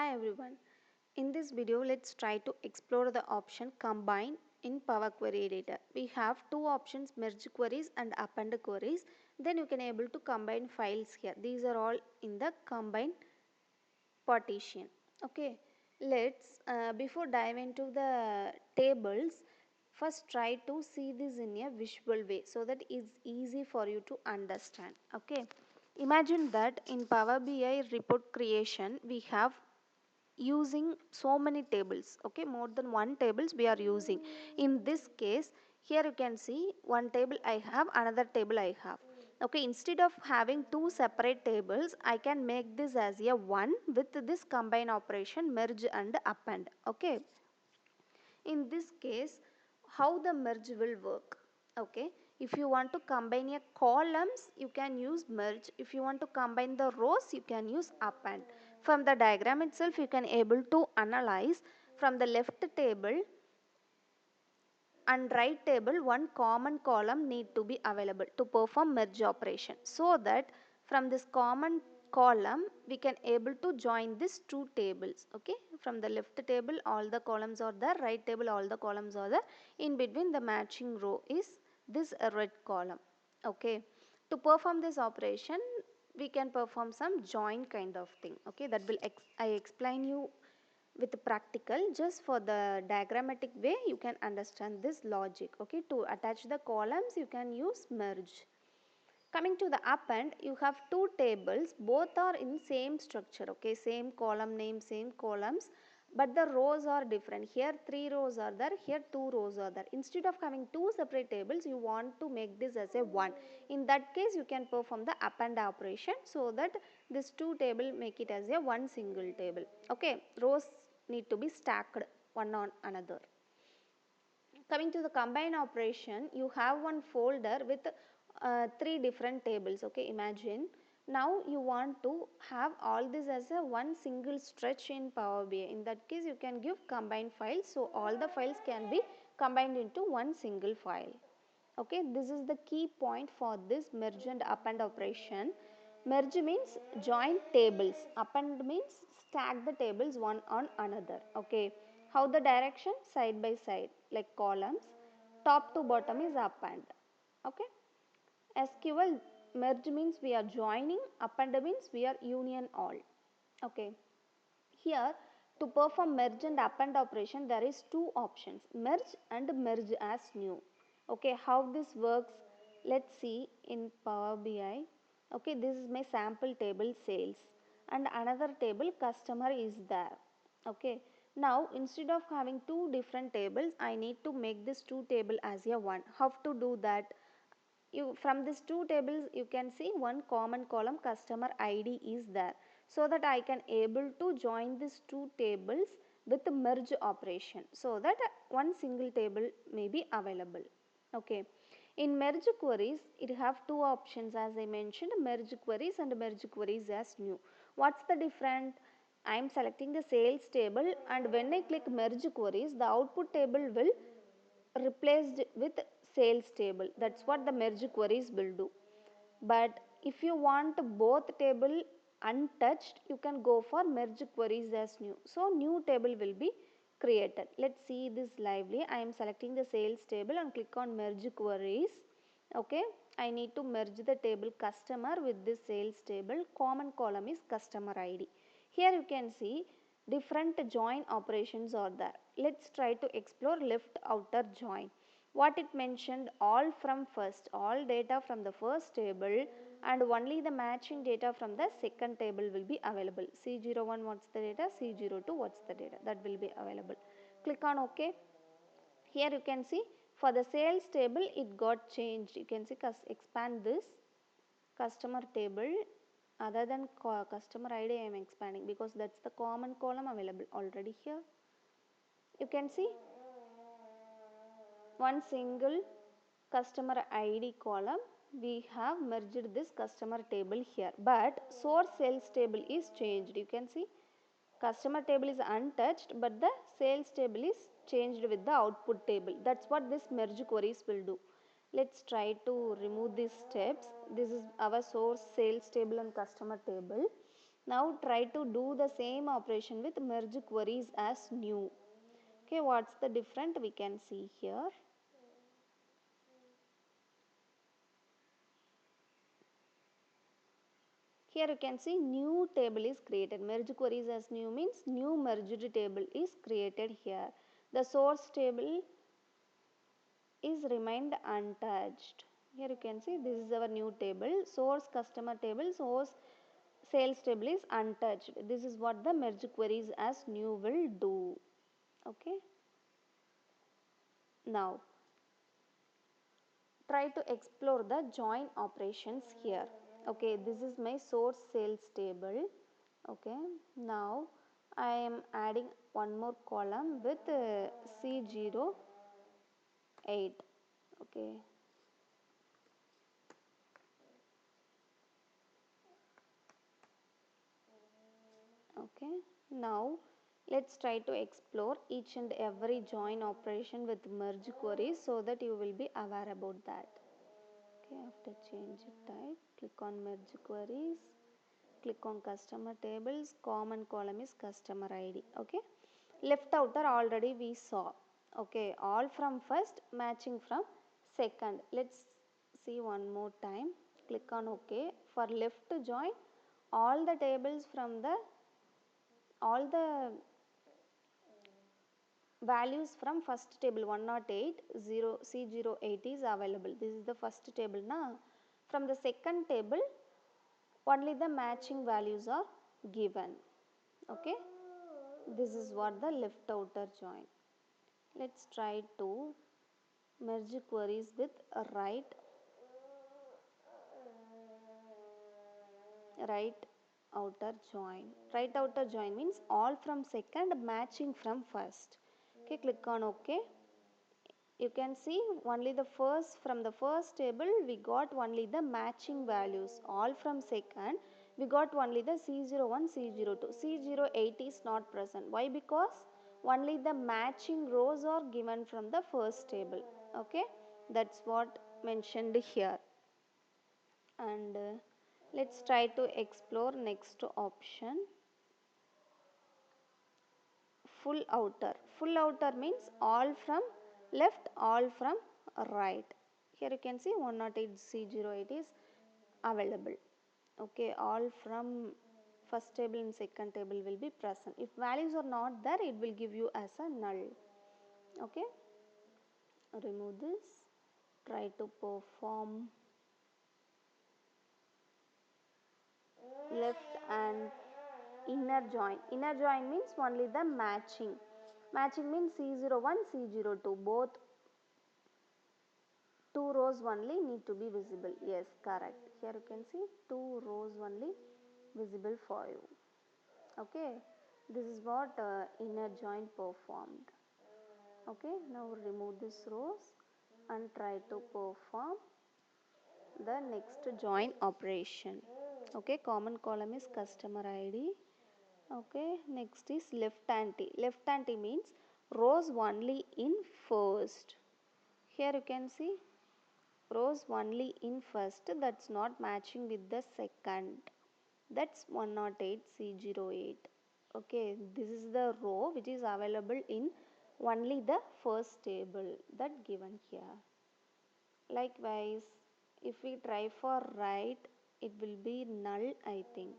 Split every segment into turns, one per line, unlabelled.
Hi everyone. In this video, let's try to explore the option combine in Power Query Editor. We have two options, merge queries and append queries. Then you can able to combine files here. These are all in the combine partition. Okay. Let's before dive into the tables, first try to see this in a visual way so that it's easy for you to understand. Okay. Imagine that in Power BI report creation, we have using so many tables, okay, more than one tables we are using. In this case, here you can see one table I have, another table I have. Okay, instead of having two separate tables, I can make this as a one with this combine operation merge and append. Okay, in this case, how the merge will work? Okay, if you want to combine a columns, you can use merge. If you want to combine the rows, you can use append. From the diagram itself, you can able to analyze from the left table and right table one common column need to be available to perform merge operation, so that from this common column we can able to join these two tables. Okay, from the left table all the columns are there, right table all the columns are there, in between the matching row is this red column. Okay, to perform this operation we can perform some join kind of thing. Okay, that will I explain you with practical. Just for the diagrammatic way you can understand this logic. Okay, to attach the columns you can use merge. Coming to the append, you have two tables, both are in same structure. Okay, same column name, same columns, but the rows are different. Here three rows are there, here two rows are there. Instead of having two separate tables, you want to make this as a one. In that case you can perform the append operation, so that this two table make it as a one single table. Okay, rows need to be stacked one on another. Coming to the combine operation, you have one folder with three different tables. Okay, imagine now you want to have all this as a one single stretch in Power BI. In that case you can give combine files, so all the files can be combined into one single file. Okay, this is the key point for this merge and append operation. Merge means join tables, append means stack the tables one on another. Okay, how the direction? Side by side like columns, top to bottom is append. Okay, SQL merge means we are joining, append means we are union all. Okay, here to perform merge and append operation there is two options, merge and merge as new. Okay, how this works? Let's see in Power BI. Okay, this is my sample table sales and another table customer is there. Okay, now instead of having two different tables, I need to make this two table as a one. How to do that? You from these two tables you can see one common column customer ID is there, so that I can able to join these two tables with the merge operation, so that one single table may be available. Okay, in merge queries it have two options, as I mentioned, merge queries and merge queries as new. What's the difference? I am selecting the sales table, and when I click merge queries the output table will replaced with sales table. That's what the merge queries will do. But if you want both table untouched, you can go for merge queries as new. So new table will be created. Let's see this lively. I am selecting the sales table and click on merge queries. Okay, I need to merge the table customer with this sales table. Common column is customer ID. Here you can see different join operations are there. Let's try to explore left outer join. What it mentioned, all from first, all data from the first table and only the matching data from the second table will be available. C01 what's the data, C02 what's the data, that will be available. Click on OK. Here you can see for the sales table it got changed. You can see expand this customer table. Other than customer ID I am expanding because that's the common column available already here. You can see one single customer ID column we have merged this customer table here, but source sales table is changed. You can see customer table is untouched, but the sales table is changed with the output table. That's what this merge queries will do. Let's try to remove these steps. This is our source sales table and customer table. Now try to do the same operation with merge queries as new. Okay, what's the difference we can see here. Here you can see new table is created. Merge queries as new means new merged table is created here. The source table is remained untouched. Here you can see this is our new table. Source customer table, source sales table is untouched. This is what the merge queries as new will do. Okay. Now try to explore the join operations here. Okay, this is my source sales table. Okay, now I am adding one more column with C08. Okay. Okay, now let's try to explore each and every join operation with merge queries so that you will be aware about that. Okay, after change type, click on merge queries, click on customer tables, common column is customer ID. Okay, left outer already we saw. Okay, all from first, matching from second. Let's see one more time. Click on OK. For left to join, all the tables from the all the values from first table 108 C08 is available. This is the first table now. From the second table only the matching values are given. Okay, this is what the left outer join. Let's try to merge queries with a right outer join. Right outer join means all from second matching from first. Okay, click on OK. You can see only the first, from the first table we got only the matching values. All from second we got only the C01, C02. C08 is not present. Why? Because only the matching rows are given from the first table. Okay, that's what mentioned here. And let's try to explore next option. Full outer. Full outer means all from left, all from right. Here you can see 108 C08 is available. Okay, all from first table and second table will be present. If values are not there, it will give you as a null. Okay, remove this. Try to perform left and inner join. Inner join means only the matching. Matching means C01, C02, both two rows only need to be visible. Yes, correct. Here you can see two rows only visible for you. Okay, this is what inner join performed. Okay, now remove this rows and try to perform the next join operation. Okay, common column is customer ID. Okay, next is left anti. Left anti means rows only in first. Here you can see rows only in first, that's not matching with the second. That's 108 C08. Okay, this is the row which is available in only the first table that given here. Likewise, if we try for right, it will be null, I think.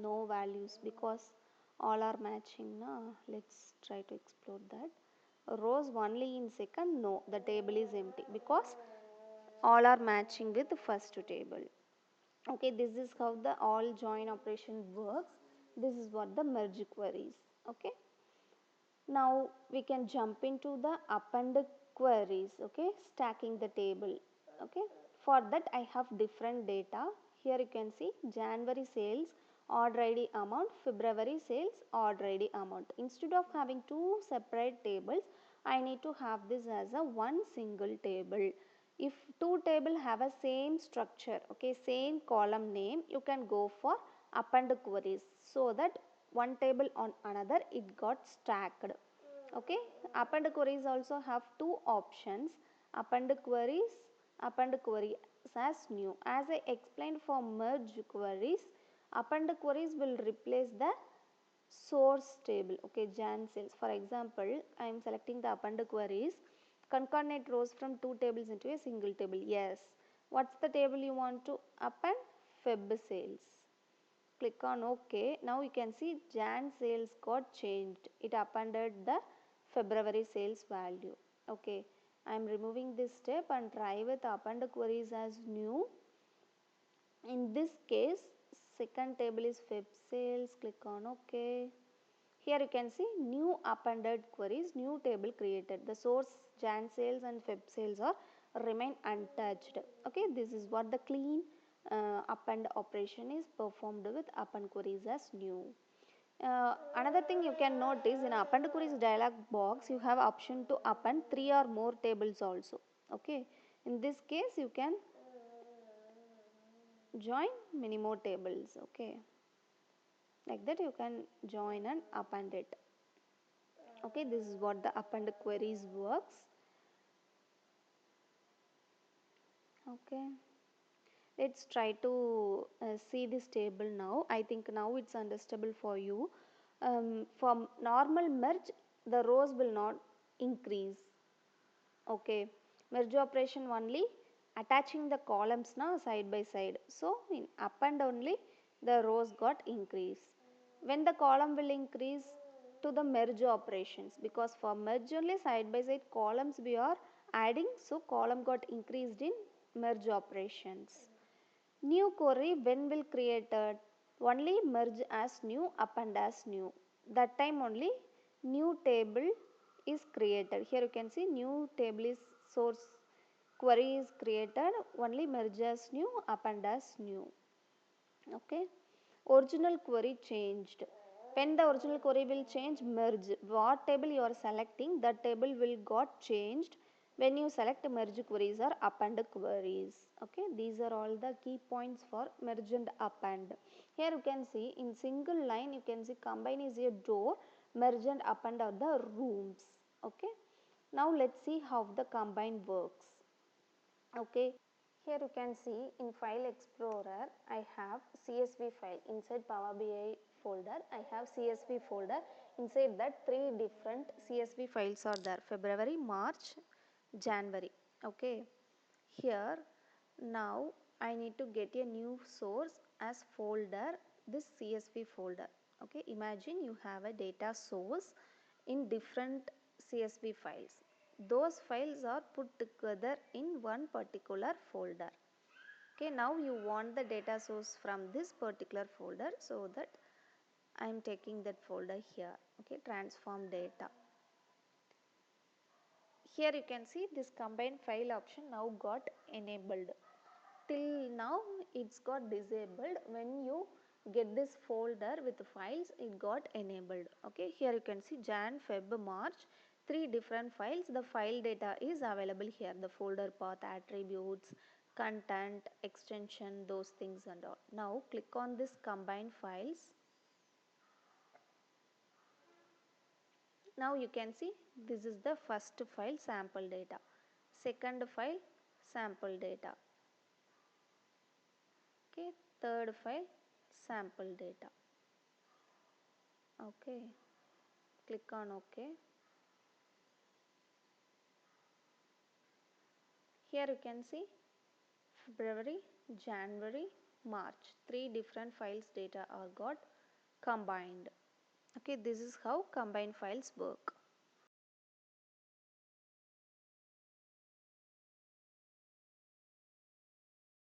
No values because all are matching. Na? Let's try to explore that. Rows only in second, no, the table is empty because all are matching with the first table. Okay, this is how the all join operation works. This is what the merge queries. Okay. Now we can jump into the append queries. Okay, stacking the table. Okay, for that I have different data. Here you can see January sales order ID amount, February sales order ID amount. Instead of having two separate tables, I need to have this as a one single table. If two table have a same structure, okay, same column name, you can go for append queries so that one table on another it got stacked. Okay, append queries also have two options, append queries, append query as new. As I explained for merge queries, Append queries will replace the source table, okay, Jan sales. For example, I am selecting the append queries, concatenate rows from two tables into a single table. Yes. What's the table you want to append? Feb sales. Click on OK. Now you can see Jan sales got changed. It appended the February sales value. Okay. I am removing this step and try with append queries as new. In this case, second table is Feb sales. Click on OK. Here you can see new appended queries, new table created. The source Jan sales and Feb sales are remain untouched. Okay, this is what the clean append operation is performed with append queries as new. Another thing you can notice in append queries dialog box, you have option to append 3 or more tables also. Okay, in this case you can join many more tables. Okay, like that you can join and append it. Okay, this is what the append queries works. Okay, let's try to see this table now. I think now it's understandable for you. For normal merge, the rows will not increase. Okay, merge operation only attaching the columns now side by side. So in append only the rows got increased. When the column will increase to the merge operations, because for merge only side by side columns we are adding, so column got increased in merge operations. New query when will created? Only merge as new, append as new. That time only new table is created. Here you can see new table is source query is created, only merge as new, append as new. Okay. Original query changed. When the original query will change, merge. What table you are selecting, that table will got changed when you select merge queries or append queries. Okay, these are all the key points for merge and append. Here you can see in single line you can see combine is a door, merge and append are the rooms. Okay, now let's see how the combine works. Okay, here you can see in File Explorer I have CSV file. Inside Power BI folder I have CSV folder. Inside that 3 different CSV files are there: February, March, January. Okay, here now I need to get a new source as folder, this CSV folder. Okay, imagine you have a data source in different CSV files. Those files are put together in one particular folder. Okay, now you want the data source from this particular folder, so that I am taking that folder here. Okay, transform data. Here you can see this combine file option now got enabled. Till now it's got disabled. When you get this folder with the files, it got enabled. Okay, here you can see Jan, Feb, March, 3 different files. The file data is available here, the folder path, attributes, content, extension, those things and all. Now click on this combine files. Now you can see this is the first file, sample data, second file, sample data. Okay, third file, sample data. Okay, click on OK. Here you can see February, January, March, 3 different files data are got combined. Okay, this is how combined files work.